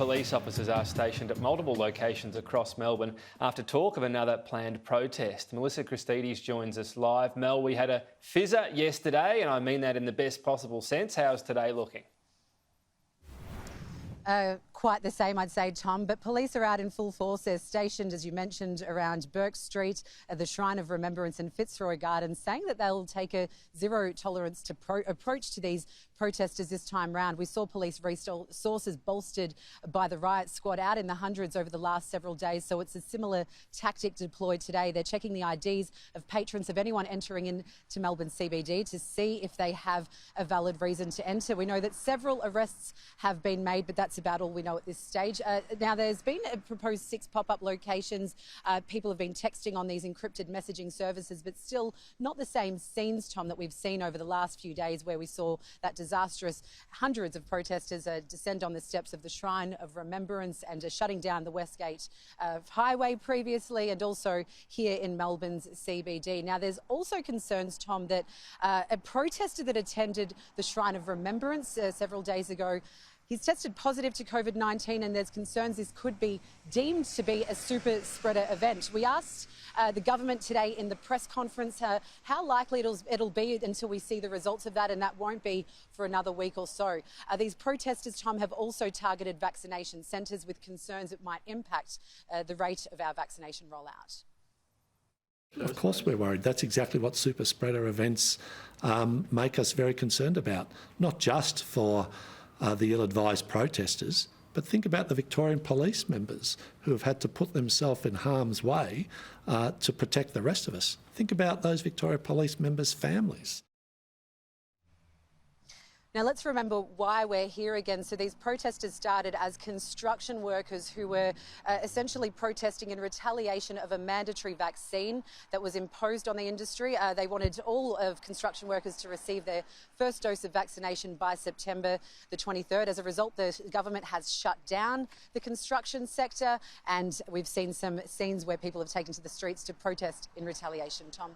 Police officers are stationed at multiple locations across Melbourne after talk of another planned protest. Melissa Christie joins us live. Mel, we had a fizzer yesterday, and I mean that in the best possible sense. How's today looking? Quite the same, I'd say, Tom, but police are out in full force. They're stationed, as you mentioned, around Burke Street, at the Shrine of Remembrance in Fitzroy Gardens, saying that they'll take a zero-tolerance approach to these protesters this time round. We saw police resources bolstered by the riot squad out in the hundreds over the last several days, so it's a similar tactic deployed today. They're checking the IDs of patrons of anyone entering into Melbourne CBD to see if they have a valid reason to enter. We know that several arrests have been made, but that's about all we know at this stage. Now, there's been a proposed 6 pop-up locations. People have been texting on these encrypted messaging services, but still not the same scenes, Tom, that we've seen over the last few days, where we saw that disastrous hundreds of protesters descend on the steps of the Shrine of Remembrance and shutting down the Westgate Highway previously, and also here in Melbourne's CBD. Now, there's also concerns, Tom, that a protester that attended the Shrine of Remembrance several days ago, he's tested positive to COVID-19, and there's concerns this could be deemed to be a super spreader event. We asked the government today in the press conference how likely it'll be until we see the results of that, and that won't be for another week or so. These protesters, Tom, have also targeted vaccination centres with concerns it might impact the rate of our vaccination rollout. Of course we're worried. That's exactly what super spreader events make us very concerned about, not just for the ill-advised protesters, but think about the Victorian police members who have had to put themselves in harm's way to protect the rest of us. Think about those Victoria police members' families. Now, let's remember why we're here again. So these protesters started as construction workers who were essentially protesting in retaliation of a mandatory vaccine that was imposed on the industry. They wanted all of construction workers to receive their first dose of vaccination by September the 23rd. As a result, the government has shut down the construction sector, and we've seen some scenes where people have taken to the streets to protest in retaliation. Tom.